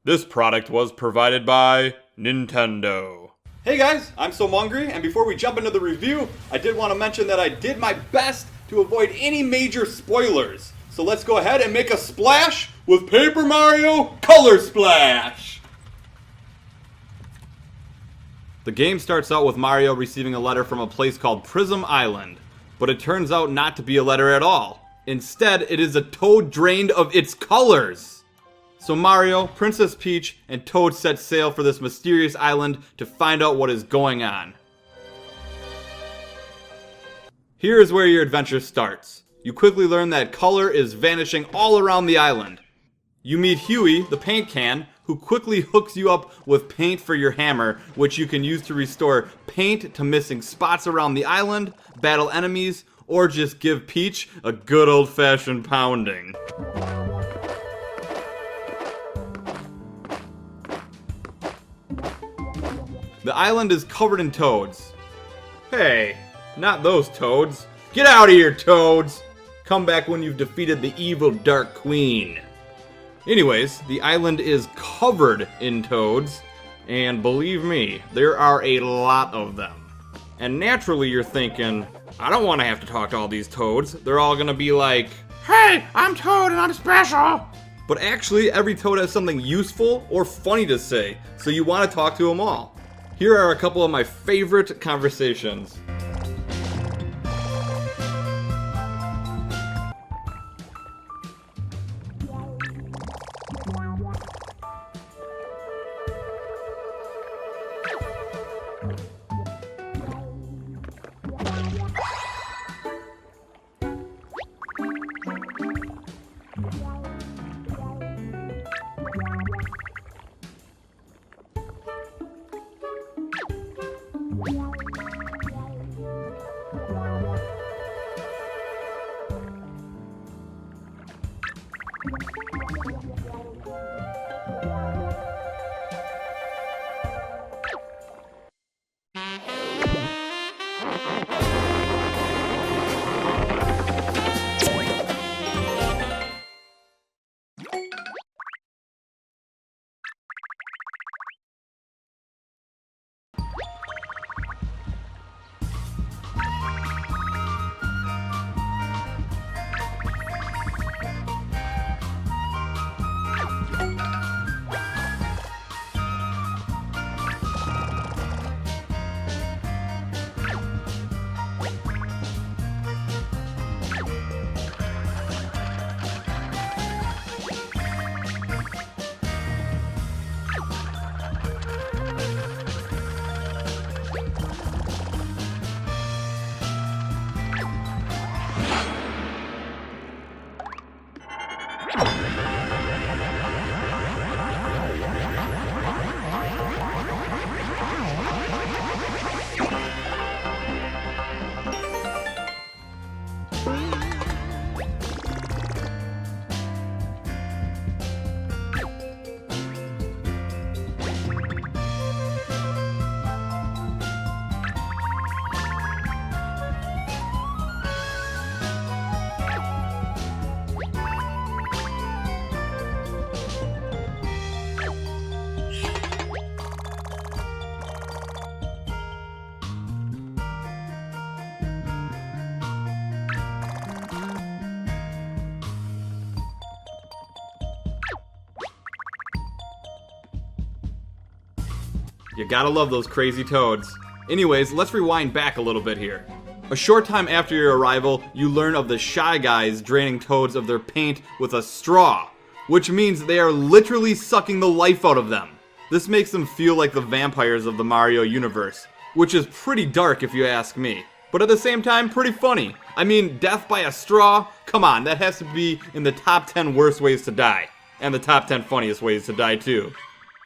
This product was provided by Nintendo. Hey guys, I'm So Mungry, and before we jump into the review, I did want to mention that I did my best to avoid any major spoilers. So let's go ahead and make a splash with Paper Mario Color Splash! The game starts out with Mario receiving a letter from a place called Prism Island, but it turns out not to be a letter at all. Instead, it is a toad drained of its colors! So Mario, Princess Peach, and Toad set sail for this mysterious island to find out what is going on. Here is where your adventure starts. You quickly learn that color is vanishing all around the island. You meet Huey, the paint can, who quickly hooks you up with paint for your hammer, which you can use to restore paint to missing spots around the island, battle enemies, or just give Peach a good old-fashioned pounding. The island is covered in toads. Hey, not those toads. Get out of here, toads! Come back when you've defeated the evil Dark Queen. Anyways, the island is covered in toads, and believe me, there are a lot of them. And naturally you're thinking, I don't want to have to talk to all these toads. They're all gonna be like, hey, I'm Toad and I'm special! But actually, every toad has something useful or funny to say, so you want to talk to them all. Here are a couple of my favorite conversations. You gotta love those crazy toads. Anyways, let's rewind back a little bit here. A short time after your arrival, you learn of the Shy Guys draining toads of their paint with a straw, which means they are literally sucking the life out of them. This makes them feel like the vampires of the Mario universe, which is pretty dark if you ask me. But at the same time, pretty funny. I mean, death by a straw? Come on, that has to be in the top 10 worst ways to die. And the top 10 funniest ways to die too.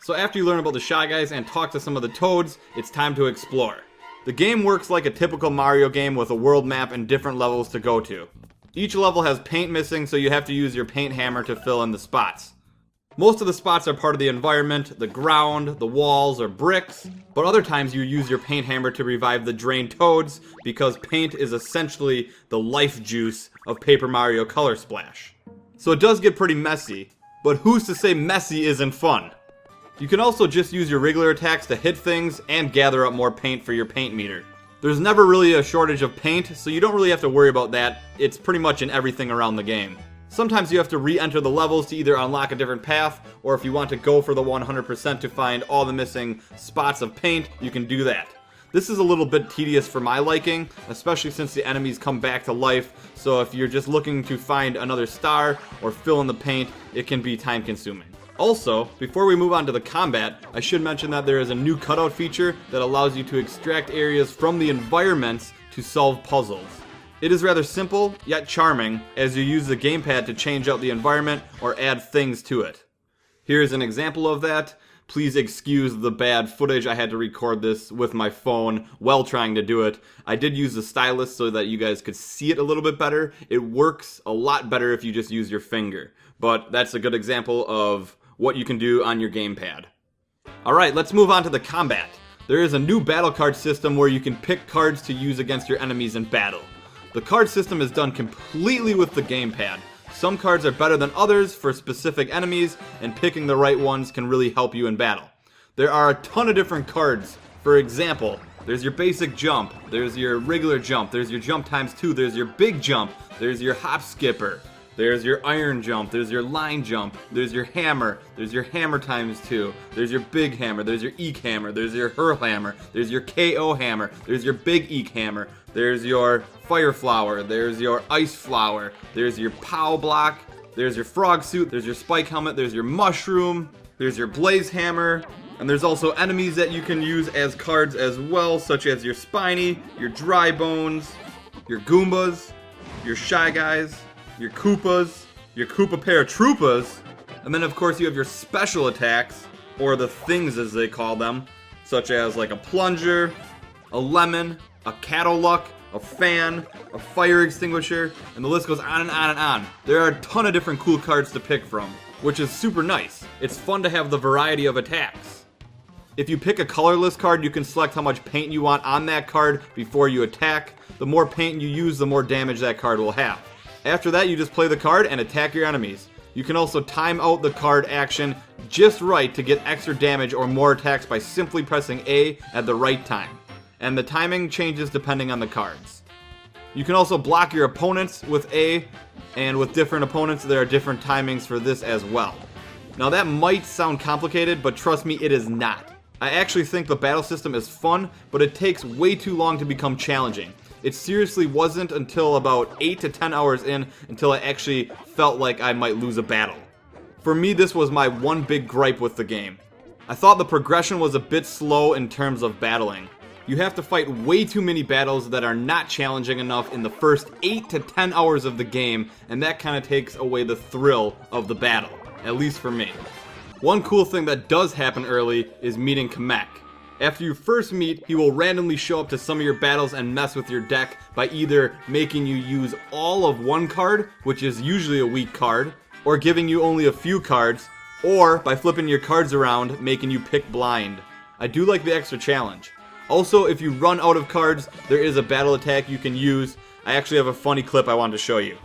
So after you learn about the Shy Guys and talk to some of the toads, it's time to explore. The game works like a typical Mario game with a world map and different levels to go to. Each level has paint missing, so you have to use your paint hammer to fill in the spots. Most of the spots are part of the environment, the ground, the walls, or bricks, but other times you use your paint hammer to revive the drained toads because paint is essentially the life juice of Paper Mario Color Splash. So it does get pretty messy, but who's to say messy isn't fun? You can also just use your regular attacks to hit things and gather up more paint for your paint meter. There's never really a shortage of paint, so you don't really have to worry about that. It's pretty much in everything around the game. Sometimes you have to re-enter the levels to either unlock a different path, or if you want to go for the 100% to find all the missing spots of paint, you can do that. This is a little bit tedious for my liking, especially since the enemies come back to life, so if you're just looking to find another star or fill in the paint, it can be time consuming. Also, before we move on to the combat, I should mention that there is a new cutout feature that allows you to extract areas from the environments to solve puzzles. It is rather simple, yet charming, as you use the gamepad to change out the environment or add things to it. Here is an example of that. Please excuse the bad footage. I had to record this with my phone while trying to do it. I did use the stylus so that you guys could see it a little bit better. It works a lot better if you just use your finger. But that's a good example of what you can do on your gamepad. Alright, let's move on to the combat. There is a new battle card system where you can pick cards to use against your enemies in battle. The card system is done completely with the gamepad. Some cards are better than others for specific enemies, and picking the right ones can really help you in battle. There are a ton of different cards. For example, there's your basic jump, there's your regular jump, there's your jump times 2, there's your big jump, there's your hop skipper, there's your iron jump, there's your line jump, there's your hammer times 2, there's your big hammer, there's your eek hammer, there's your hurl hammer, there's your KO hammer, there's your big eek hammer, there's your fire flower, there's your ice flower, there's your pow block, there's your frog suit, there's your spike helmet, there's your mushroom, there's your blaze hammer, and there's also enemies that you can use as cards as well, such as your spiny, your dry bones, your goombas, your shy guys, your Koopas, your Koopa Paratroopas, and then of course you have your special attacks, or the things as they call them, such as like a plunger, a lemon, a Cataluck, a fan, a fire extinguisher, and the list goes on and on and on. There are a ton of different cool cards to pick from, which is super nice. It's fun to have the variety of attacks. If you pick a colorless card, you can select how much paint you want on that card before you attack. The more paint you use, the more damage that card will have. After that, you just play the card and attack your enemies. You can also time out the card action just right to get extra damage or more attacks by simply pressing A at the right time. And the timing changes depending on the cards. You can also block your opponents with A, and with different opponents there are different timings for this as well. Now that might sound complicated, but trust me, it is not. I actually think the battle system is fun, but it takes way too long to become challenging. It seriously wasn't until about 8 to 10 hours in until I actually felt like I might lose a battle. For me, this was my one big gripe with the game. I thought the progression was a bit slow in terms of battling. You have to fight way too many battles that are not challenging enough in the first 8 to 10 hours of the game, and that kind of takes away the thrill of the battle, at least for me. One cool thing that does happen early is meeting Kamek. After you first meet, he will randomly show up to some of your battles and mess with your deck by either making you use all of one card, which is usually a weak card, or giving you only a few cards, or by flipping your cards around, making you pick blind. I do like the extra challenge. Also, if you run out of cards, there is a battle attack you can use. I actually have a funny clip I wanted to show you.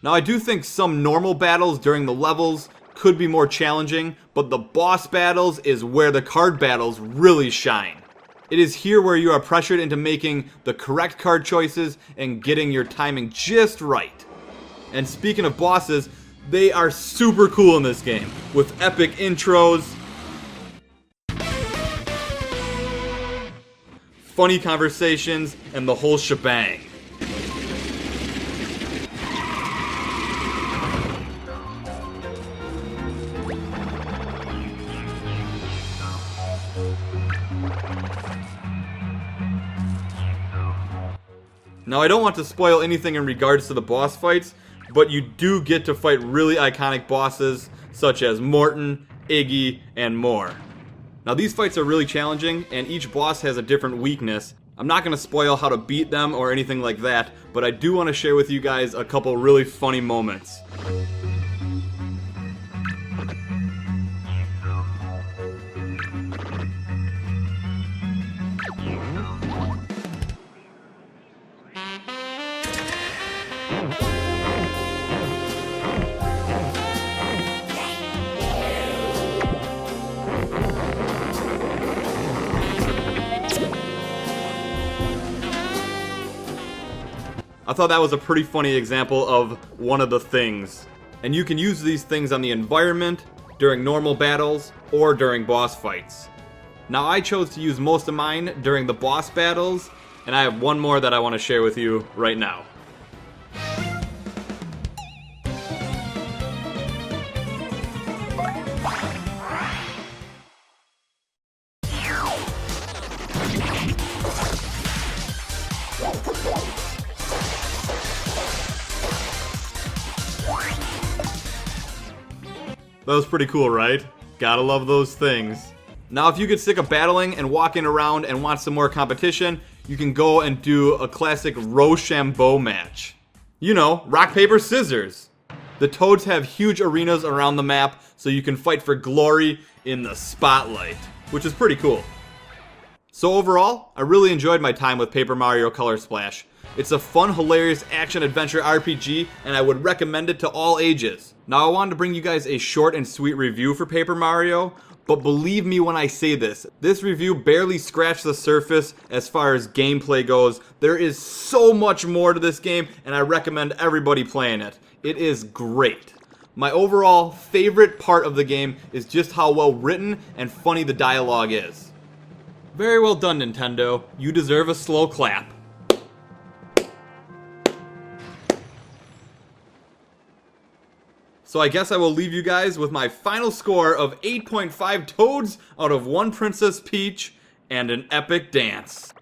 Now I do think some normal battles during the levels could be more challenging, but the boss battles is where the card battles really shine. It is here where you are pressured into making the correct card choices and getting your timing just right. And speaking of bosses, they are super cool in this game, with epic intros, funny conversations, and the whole shebang. Now I don't want to spoil anything in regards to the boss fights, but you do get to fight really iconic bosses such as Morton, Iggy, and more. Now these fights are really challenging, and each boss has a different weakness. I'm not going to spoil how to beat them or anything like that, but I do want to share with you guys a couple really funny moments. I thought that was a pretty funny example of one of the things. And you can use these things on the environment, during normal battles, or during boss fights. Now I chose to use most of mine during the boss battles, and I have one more that I want to share with you right now. That was pretty cool, right? Gotta love those things. Now, if you get sick of battling and walking around and want some more competition, you can go and do a classic Rochambeau match. You know, rock, paper, scissors. The Toads have huge arenas around the map, so you can fight for glory in the spotlight, which is pretty cool. So overall, I really enjoyed my time with Paper Mario Color Splash. It's a fun, hilarious action-adventure RPG, and I would recommend it to all ages. Now, I wanted to bring you guys a short and sweet review for Paper Mario, but believe me when I say this review barely scratched the surface as far as gameplay goes. There is so much more to this game, and I recommend everybody playing it. It is great. My overall favorite part of the game is just how well written and funny the dialogue is. Very well done, Nintendo. You deserve a slow clap. So I guess I will leave you guys with my final score of 8.5 Toads out of 1 Princess Peach and an epic dance.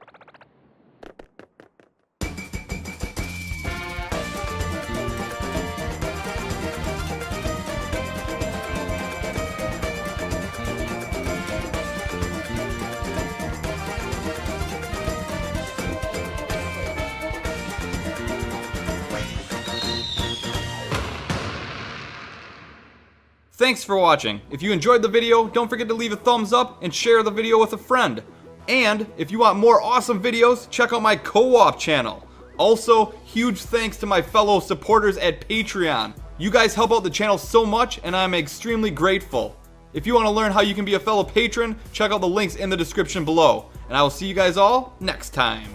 Thanks for watching. If you enjoyed the video, don't forget to leave a thumbs up and share the video with a friend. And if you want more awesome videos, check out my co-op channel. Also, huge thanks to my fellow supporters at Patreon. You guys help out the channel so much, and I'm extremely grateful. If you want to learn how you can be a fellow patron, check out the links in the description below. And I will see you guys all next time.